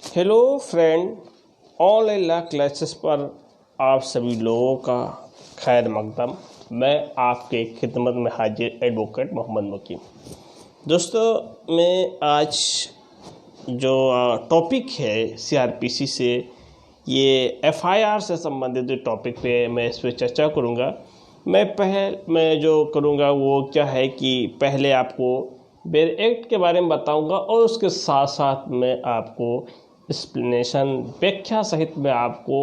Hello friend, online classes पर आप सभी लोगों का खैर मकदम। मैं आपके खिदमत में हाजिर एडवोकेट मोहम्मद मुकीम। दोस्तों, मैं आज जो टॉपिक है सीआरपीसी से, ये एफआईआर से संबंधित जो टॉपिक पे मैं इस पर चर्चा करूँगा। मैं जो करूँगा वो क्या है कि पहले आपको बेल एक्ट के बारे में बताऊँगा और उसके साथ साथ मैं आपको एक्सप्लेनेशन व्याख्या सहित मैं आपको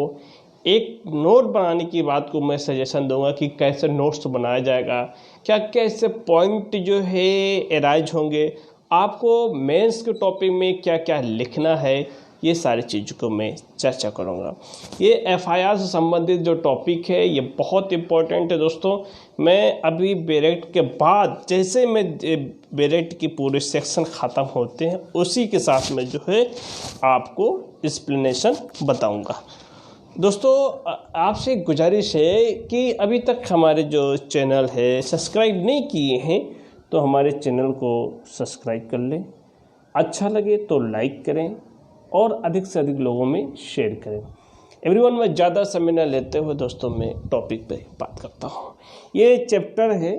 एक नोट बनाने की बात को मैं सजेशन दूंगा कि कैसे नोट्स बनाया जाएगा, क्या कैसे पॉइंट जो है एराइज होंगे, आपको मेंस के टॉपिक में क्या क्या लिखना है, ये सारी चीज़ों को मैं चर्चा करूँगा। ये एफआईआर से संबंधित जो टॉपिक है ये बहुत इम्पोर्टेंट है दोस्तों। मैं अभी बेरेक्ट के बाद जैसे मैं बेरेक्ट की पूरे सेक्शन ख़त्म होते हैं उसी के साथ में जो है आपको एक्सप्लेनेशन बताऊँगा। दोस्तों, आपसे एक गुजारिश है कि अभी तक हमारे जो चैनल है सब्सक्राइब नहीं किए हैं तो हमारे चैनल को सब्सक्राइब कर लें, अच्छा लगे तो लाइक करें और अधिक से अधिक लोगों में शेयर करें। एवरीवन, मैं ज़्यादा समय न लेते हुए दोस्तों मैं टॉपिक पे बात करता हूँ। ये चैप्टर है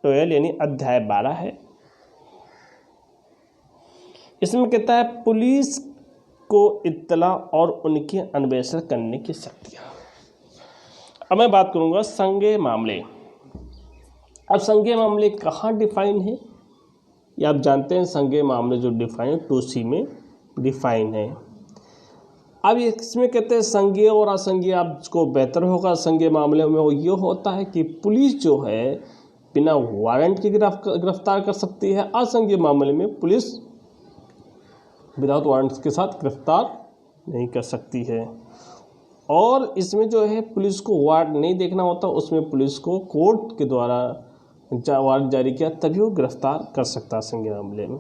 12 यानी अध्याय 12 है। इसमें कहता है पुलिस को इत्तला और उनके अन्वेषण करने की शक्तियाँ। अब मैं बात करूँगा संज्ञेय मामले। अब संज्ञेय मामले कहाँ डिफाइन है ये आप जानते हैं। संज्ञेय मामले जो डिफाइन 2C में डिफाइन है। अब इसमें कहते हैं संज्ञेय और असंज्ञेय, आपको बेहतर होगा। संज्ञेय मामले में वो ये होता है कि पुलिस जो है बिना वारंट के गिरफ्तार कर सकती है। असंज्ञेय मामले में पुलिस विदाउट वारंट के साथ गिरफ्तार नहीं कर सकती है। और इसमें जो है पुलिस को वारंट नहीं देखना होता, उसमें पुलिस को कोर्ट के द्वारा वारंट जारी किया तभी वो गिरफ्तार कर सकता है संज्ञेय मामले में।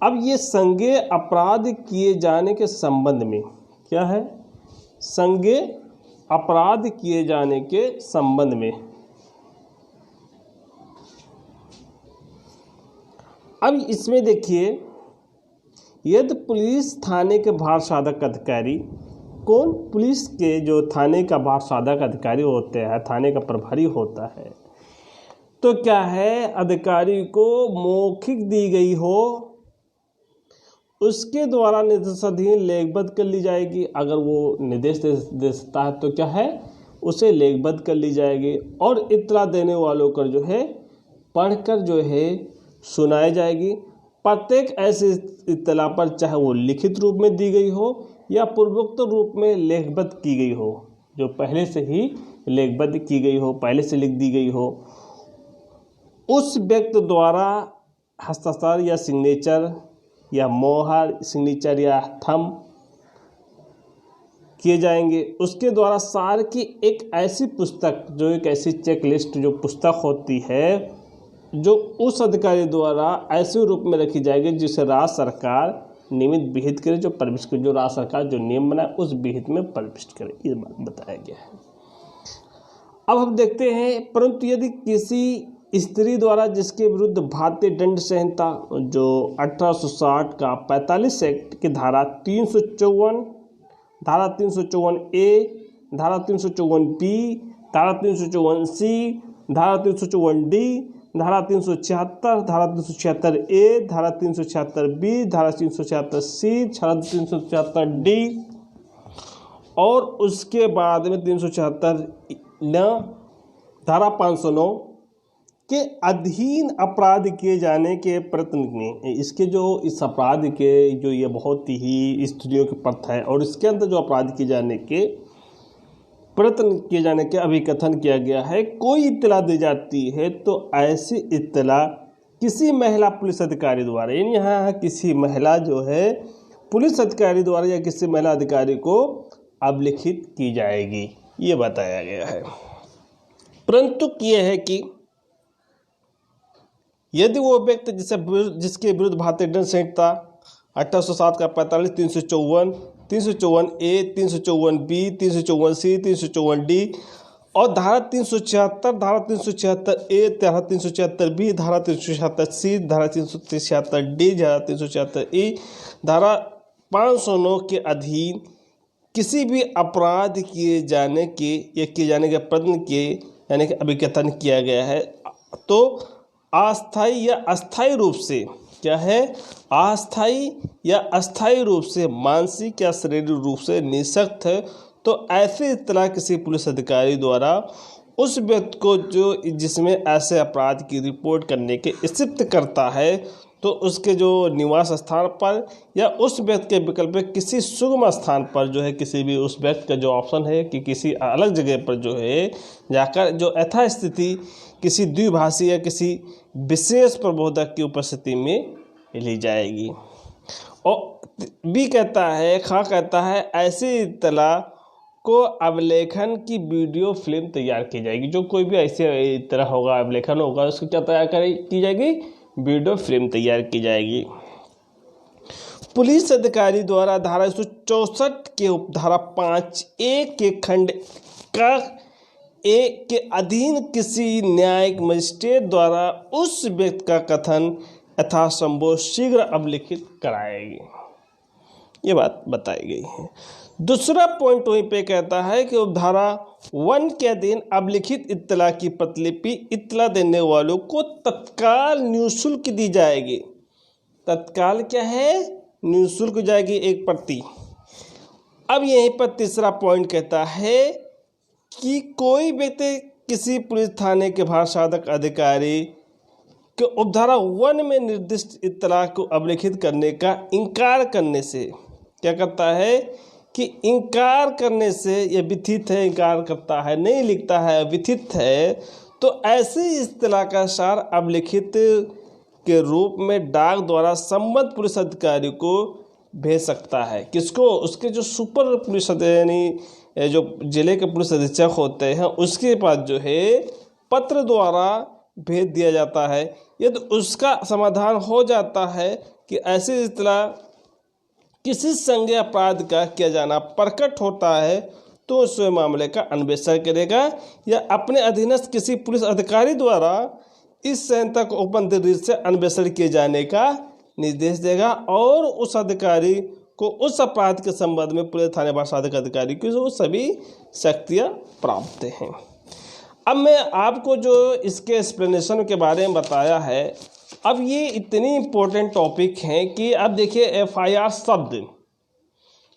अब ये संज्ञेय अपराध किए जाने के संबंध में क्या है, संज्ञेय अपराध किए जाने के संबंध में। अब इसमें देखिए, यदि पुलिस थाने के भार साधक अधिकारी, कौन, पुलिस के जो थाने का भार साधक अधिकारी होते हैं, थाने का प्रभारी होता है, तो क्या है अधिकारी को मौखिक दी गई हो उसके द्वारा निर्देशाधीन लेखबद्ध कर ली जाएगी। अगर वो निर्देश दे सकता है तो क्या है उसे लेखबद्ध कर ली जाएगी और इत्तला देने वालों को जो है पढ़कर जो है सुनाई जाएगी। प्रत्येक ऐसी इत्तला पर चाहे वो लिखित रूप में दी गई हो या पूर्वोक्त रूप में लेखबद्ध की गई हो, जो पहले से ही लेखबद्ध की गई हो, पहले से लिख दी गई हो, उस व्यक्ति द्वारा हस्ताक्षर या सिग्नेचर या मोहर सिग्नेचर या थंब किए जाएंगे। उसके द्वारा सार की एक ऐसी पुस्तक, जो एक ऐसी चेकलिस्ट जो पुस्तक होती है, जो उस अधिकारी द्वारा ऐसे रूप में रखी जाएगी जिसे राज्य सरकार नियमित विहित करे, जो प्रविष्ट करे, जो राज्य सरकार जो नियम बनाए उस विहित में प्रविष्ट करे, ये बात बताया गया है। अब हम देखते हैं, परंतु यदि किसी स्त्री द्वारा जिसके विरुद्ध भारतीय दंड संहिता जो 1860 का 45 एक्ट की धारा 354, धारा 354 ए, धारा 354 बी, धारा 354 सी, धारा 354 डी, धारा 376, धारा 376 ए, धारा 376 बी, धारा 376 सी, धारा 376 डी और उसके बाद में 376 न, धारा 509 के अधीन अपराध किए जाने के प्रयत्न में, इसके जो इस अपराध के जो ये बहुत ही स्त्रियों की प्रथा है और इसके अंदर जो अपराध किए जाने के प्रयत्न किए जाने के अभिकथन किया गया है, कोई इत्तला दी जाती है तो ऐसी इत्तला किसी महिला पुलिस अधिकारी द्वारा, यानी यहाँ किसी महिला जो है पुलिस अधिकारी द्वारा या किसी महिला अधिकारी को अभिलिखित की जाएगी, ये बताया गया है। परंतु ये है कि यदि वो व्यक्ति जिसके विरुद्ध भारतीय दंड संहिता 1807 का 45, 354, 354 ए, 354 बी, 354 सी, 354 डी और धारा 376, धारा 376 ए, धारा 376 बी, धारा 376 सी, धारा 376 डी, धारा 376 ई, धारा 509 के अधीन किसी भी अपराध किए जाने के या किए जाने के प्रयत्न के यानी कि अभिकथन किया गया है तो अस्थायी या अस्थायी रूप से क्या है, अस्थायी या अस्थायी रूप से मानसिक या शारीरिक रूप से निःशक्त है तो ऐसी इत्तला किसी पुलिस अधिकारी द्वारा उस व्यक्ति को जो जिसमें ऐसे अपराध की रिपोर्ट करने के इच्छित करता है तो उसके जो निवास स्थान पर या उस व्यक्ति के विकल्प में किसी सुगम स्थान पर जो है किसी भी उस व्यक्ति का जो ऑप्शन है कि किसी अलग जगह पर जो है जाकर जो यथास्थिति किसी द्विभाषी या किसी विशेष प्रबोधक की उपस्थिति में ली जाएगी। और बी कहता है, खा कहता है ऐसी इत्तला को अवलेखन की वीडियो फिल्म तैयार की जाएगी। जो कोई भी ऐसे तरह होगा अवलेखन होगा उसको क्या तैयार की जाएगी, वीडियो फिल्म तैयार की जाएगी। पुलिस अधिकारी द्वारा धारा 164 के उपधारा 5(a) के खंड का ए के अधीन किसी न्यायिक मजिस्ट्रेट द्वारा उस व्यक्ति का कथन यथासंभव शीघ्र अवलिखित कराएगी, ये बात बताई गई है। दूसरा पॉइंट वहीं पे कहता है कि उपधारा 1 के अधीन अवलिखित इत्तला की प्रतिलिपि इत्तला देने वालों को तत्काल निःशुल्क दी जाएगी। तत्काल क्या है, निःशुल्क जाएगी एक प्रति। अब यहीं पर तीसरा पॉइंट कहता है कि कोई व्यक्ति किसी पुलिस थाने के भारसाधक अधिकारी के उपधारा 1 में निर्दिष्ट इत्तला को अवलिखित करने का इनकार करने से क्या करता है कि इनकार करने से यह विथित है, इनकार करता है, नहीं लिखता है, विथित है, तो ऐसी इत्तला का सार अवलिखित के रूप में डाक द्वारा संबद्ध पुलिस अधिकारी को भेज सकता है। किसको, उसके जो सुपर पुलिस यानी जो जिले के पुलिस अधीक्षक होते हैं उसके पास जो है पत्र द्वारा भेज दिया जाता है। यदि उसका समाधान हो जाता है कि ऐसी इत्तला किसी संज्ञेय अपराध का किया जाना प्रकट होता है तो उस मामले का अन्वेषण करेगा या अपने अधीनस्थ किसी पुलिस अधिकारी द्वारा इस संहिता को ओपन रीत से अन्वेषण किए जाने का निर्देश देगा और उस अधिकारी को उस अपराध के संबंध में पुलिस थाने भारसाधक अधिकारी की वो सभी शक्तियाँ प्राप्त हैं। अब मैं आपको जो इसके एक्सप्लेनेशन के बारे में बताया है, अब ये इतनी इम्पोर्टेंट टॉपिक हैं कि अब देखिए एफआईआर शब्द,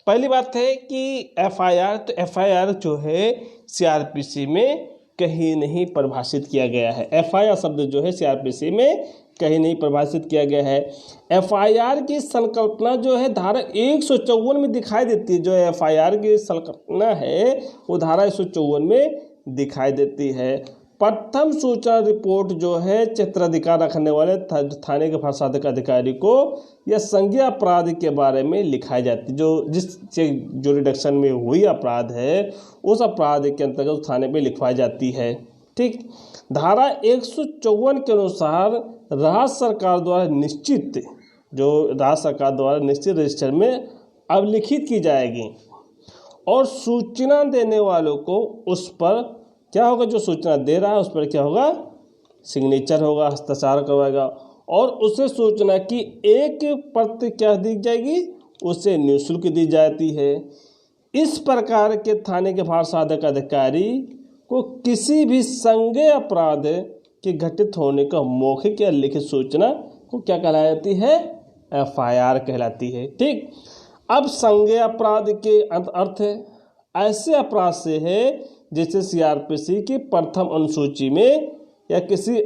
पहली बात है कि एफआईआर, तो एफआईआर जो है सीआरपीसी में कहीं नहीं परिभाषित किया गया है। एफआईआर शब्द जो है सीआरपीसी में कहीं नहीं परिभाषित किया गया है। एफआईआर की संकल्पना जो है धारा 154 में दिखाई देती है। जो एफआईआर की संकल्पना है वो धारा 154 में दिखाई देती है। प्रथम सूचना रिपोर्ट जो है क्षेत्राधिकार रखने वाले थाने के भारसाधक अधिकारी को या संज्ञेय अपराध के बारे में लिखाई जाती है। जिस रिडक्शन में हुई अपराध है उस अपराध के अंतर्गत थाने पे लिखवाई जाती है। ठीक, धारा 154 के अनुसार राज्य सरकार द्वारा निश्चित रजिस्टर में अवलिखित की जाएगी और सूचना देने वालों को उस पर क्या होगा, जो सूचना दे रहा है उस पर क्या होगा, सिग्नेचर होगा, हस्ताक्षर करवाएगा और उसे सूचना की एक प्रति क्या दी जाएगी, उसे निःशुल्क दी जाती है। इस प्रकार के थाने के भारसाधक अधिकारी को किसी भी संज्ञेय अपराध के घटित होने का मौखिक या लिखित सूचना को क्या कहलाती है, एफआईआर कहलाती है। ठीक, अब संज्ञेय अपराध के अर्थ ऐसे अपराध से है जैसे सीआरपीसी की प्रथम अनुसूची में या किसी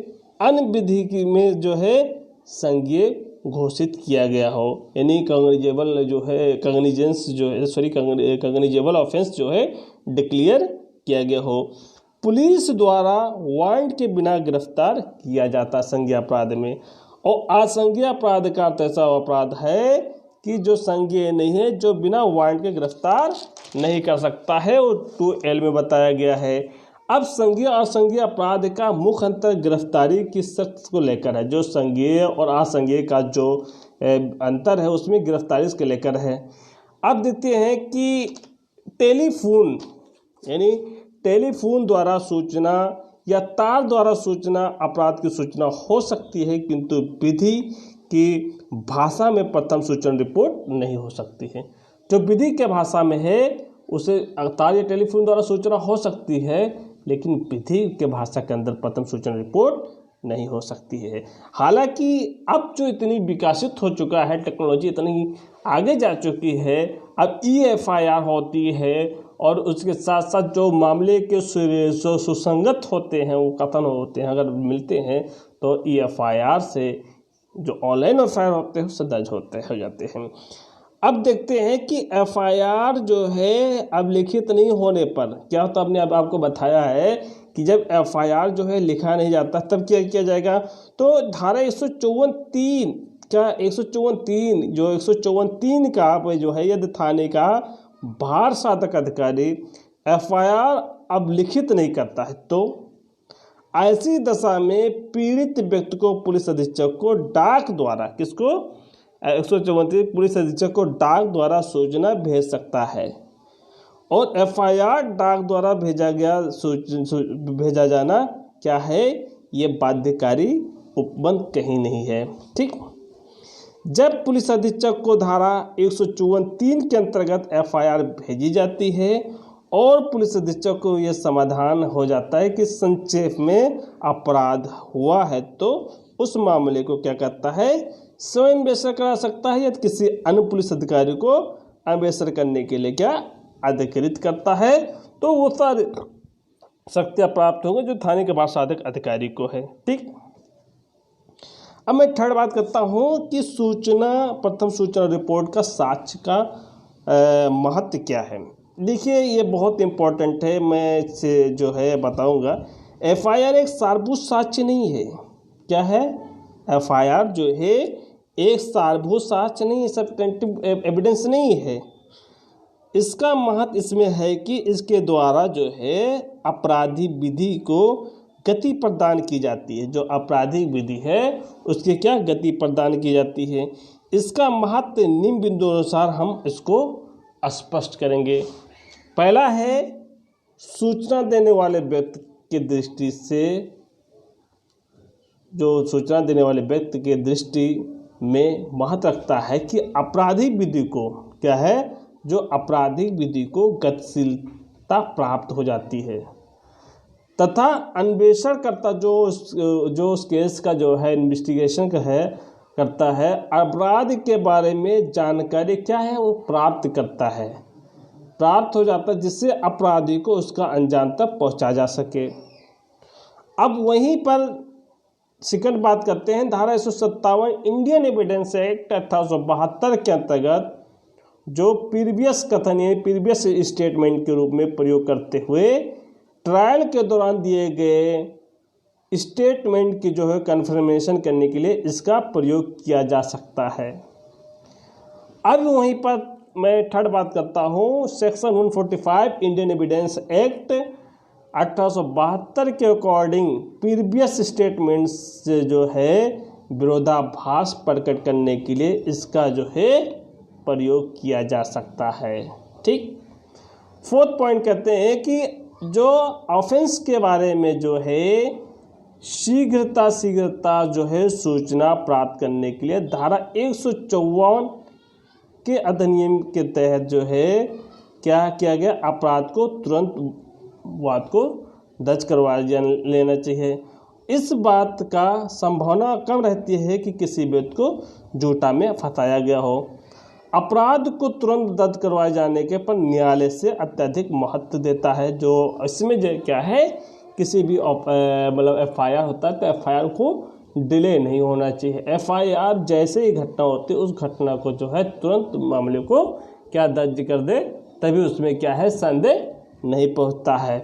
अन्य विधि की में जो है संज्ञेय घोषित किया गया हो, यानी कॉग्निजेबल जो है कॉग्निजेबल ऑफेंस जो है डिक्लेयर किया गया हो। पुलिस द्वारा वारंट के बिना गिरफ्तार किया जाता संज्ञेय अपराध में। और असंज्ञेय अपराध का अर्थ ऐसा अपराध है कि जो संज्ञेय नहीं है, जो बिना वारंट के गिरफ्तार नहीं कर सकता है, वो 2L में बताया गया है। अब संज्ञेय और असंज्ञेय अपराध का मुख्य अंतर गिरफ्तारी की शर्त को लेकर है। जो संज्ञेय और असंज्ञेय का जो अंतर है उसमें गिरफ्तारी को लेकर है। अब देखते हैं कि टेलीफोन यानी टेलीफोन द्वारा सूचना या तार द्वारा सूचना अपराध की सूचना हो सकती है, किंतु विधि की भाषा में प्रथम सूचना रिपोर्ट नहीं हो सकती है। जो विधि के भाषा में है उसे तार या टेलीफोन द्वारा सूचना हो सकती है, लेकिन विधि के भाषा के अंदर प्रथम सूचना रिपोर्ट नहीं हो सकती है। हालांकि अब जो इतनी विकसित हो चुका है, टेक्नोलॉजी इतनी आगे जा चुकी है, अब EFIR होती है और उसके साथ साथ जो मामले के सुसंगत होते हैं, वो कथन होते हैं, अगर मिलते हैं तो EFIR से जो ऑनलाइन FIR होते हैं उससे दर्ज हो जाते हैं। अब देखते हैं कि FIR जो है अब लिखित नहीं होने पर क्या होता है। हमने अब आपको बताया है कि जब FIR जो है लिखा नहीं जाता तब क्या किया जाएगा। तो धारा 154(3) क्या 154(3) जो 154(3) का जो है यदि थाने का भार साधक अधिकारी FIR अब लिखित नहीं करता है तो ऐसी दशा में पीड़ित व्यक्ति को पुलिस अधीक्षक को डाक द्वारा, किसको, 154 पुलिस अधीक्षक को डाक द्वारा सूचना भेज सकता है। और FIR डाक द्वारा भेजा जाना क्या है, ये बाध्यकारी उपबंध कहीं नहीं है। ठीक, जब पुलिस अधीक्षक को धारा 154(3) के अंतर्गत FIR भेजी जाती है और पुलिस अधीक्षक को यह समाधान हो जाता है कि संक्षेप में अपराध हुआ है, तो उस मामले को क्या करता है, स्वयं अन्वेषण करा सकता है या किसी अन्य पुलिस अधिकारी को अन्वेषण करने के लिए क्या अधिकृत करता है। तो वो सारे शक्तियाँ प्राप्त होंगे जो थाने के भार साधक अधिकारी को है। ठीक, अब मैं थर्ड बात करता हूँ कि प्रथम सूचना रिपोर्ट का साक्ष्य का महत्व क्या है। देखिए ये बहुत इम्पोर्टेंट है, मैं इसे जो है बताऊँगा। FIR एक सारभूत साक्ष्य नहीं है। क्या है, FIR जो है एक सारभूत साक्ष्य नहीं है, सब्सटेंटिव एविडेंस नहीं है। इसका महत्व इसमें है कि इसके द्वारा जो है अपराधी विधि को गति प्रदान की जाती है। जो आपराधिक विधि है उसकी क्या गति प्रदान की जाती है। इसका महत्व निम्न बिंदु अनुसार हम इसको स्पष्ट करेंगे। पहला है, सूचना देने वाले व्यक्ति की दृष्टि से, जो सूचना देने वाले व्यक्ति के दृष्टि में महत्व रखता है कि आपराधिक विधि को क्या है, जो आपराधिक विधि को गतिशीलता प्राप्त हो जाती है तथा अन्वेषण करता जो उस केस का जो है इन्वेस्टिगेशन का है करता है, अपराध के बारे में जानकारी क्या है वो प्राप्त हो जाता है, जिससे अपराधी को उसका अंजाम तक पहुंचा जा सके। अब वहीं पर सेकंड बात करते हैं, धारा 157 इंडियन एविडेंस एक्ट 1872 के अंतर्गत जो प्रीवियस कथन या प्रीवियस स्टेटमेंट के रूप में प्रयोग करते हुए ट्रायल के दौरान दिए गए स्टेटमेंट की जो है कन्फर्मेशन करने के लिए इसका प्रयोग किया जा सकता है। अब वहीं पर मैं थर्ड बात करता हूँ, सेक्शन 145 इंडियन एविडेंस एक्ट 1872 के अकॉर्डिंग प्रीवियस स्टेटमेंट से जो है विरोधाभास प्रकट करने के लिए इसका जो है प्रयोग किया जा सकता है। ठीक, फोर्थ पॉइंट कहते हैं कि जो ऑफेंस के बारे में जो है शीघ्रता जो है सूचना प्राप्त करने के लिए धारा 154 के अधिनियम के तहत जो है क्या किया गया, अपराध को तुरंत बात को दर्ज करवा लेना चाहिए। इस बात का संभावना कम रहती है कि किसी व्यक्ति को झूठा में फंसाया गया हो। अपराध को तुरंत दर्ज करवाए जाने के पर न्यायालय से अत्यधिक महत्व देता है। जो इसमें जो क्या है, किसी भी मतलब FIR होता है तो FIR को डिले नहीं होना चाहिए। FIR जैसे ही घटना होती है उस घटना को जो है तुरंत मामले को क्या दर्ज कर दे, तभी उसमें क्या है संदेह नहीं पहुंचता है।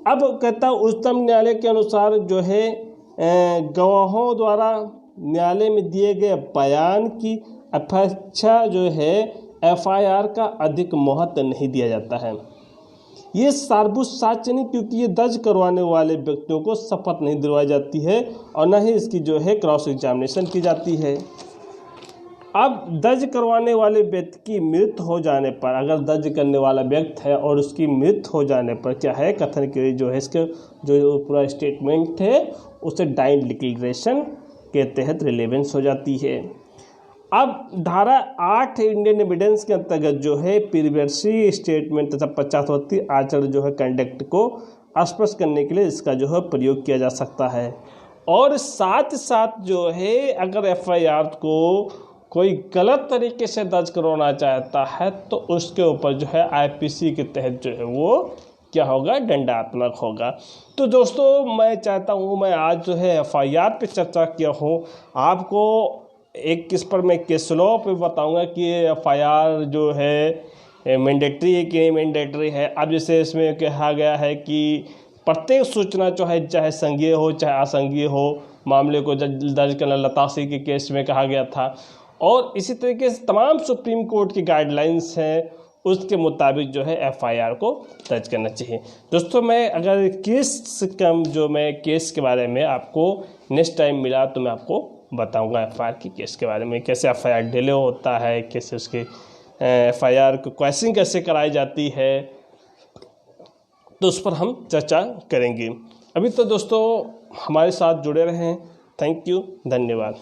अब कहता है उच्चतम न्यायालय के अनुसार जो है गवाहों द्वारा न्यायालय में दिए गए बयान की अपेक्षा जो है FIR का अधिक महत्व नहीं दिया जाता है। ये सारभूत साक्ष्य नहीं, क्योंकि ये दर्ज करवाने वाले व्यक्तियों को शपथ नहीं दिलवाई जाती है और न ही इसकी जो है क्रॉस एग्जामिनेशन की जाती है। अब दर्ज करवाने वाले व्यक्ति की मृत्यु हो जाने पर, अगर दर्ज करने वाला व्यक्ति है और उसकी मृत्यु हो जाने पर क्या है, कथन के जो है इसके जो पूरा स्टेटमेंट है उसे डाइंड डिक्लेरेशन के तहत रिलेवेंस हो जाती है। अब धारा 8 इंडियन एविडेंस के अंतर्गत जो है प्रीवियसली स्टेटमेंट तथा पक्षाघाती आचरण जो है कंडक्ट को स्पष्ट करने के लिए इसका जो है प्रयोग किया जा सकता है। और साथ साथ जो है अगर एफआईआर को कोई गलत तरीके से दर्ज करवाना चाहता है तो उसके ऊपर जो है आईपीसी के तहत जो है वो क्या होगा, दंडात्मक होगा। तो दोस्तों मैं चाहता हूँ मैं आज जो है एफआईआर पे चर्चा किया हूँ, आपको एक किस पर मैं केस लॉ पे बताऊँगा कि एफआईआर जो है मैंडेटरी है कि नहीं मैंडेटरी है। अब जैसे इसमें कहा गया है कि प्रत्येक सूचना जो है चाहे संज्ञेय हो चाहे असंज्ञेय हो, मामले को दर्ज करना लता सिंह के केस में कहा गया था। और इसी तरीके से तमाम सुप्रीम कोर्ट की गाइडलाइंस हैं, उसके मुताबिक जो है एफआईआर को दर्ज करना चाहिए। दोस्तों मैं अगर केस के बारे में आपको नेक्स्ट टाइम मिला तो मैं आपको बताऊंगा एफआईआर की केस के बारे में, कैसे एफआईआर डिले होता है, कैसे उसके एफआईआर को क्वेश्चन कैसे कराई जाती है, तो उस पर हम चर्चा करेंगे। अभी तो दोस्तों हमारे साथ जुड़े रहें। थैंक यू, धन्यवाद।